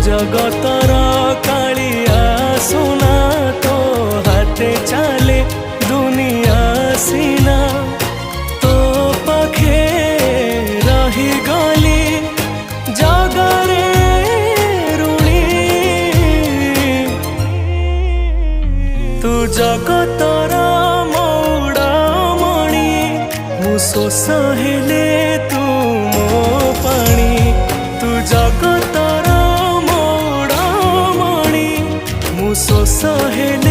जगतर कालिया सुना तो हाथे चले दुनिया सीना तो पाखे रही गली जगरे ऋणी तू जगतर मौड़ामणि मु शोष हेले तू मो पानी तू जगतर मौड़ामणि मु शोष हेले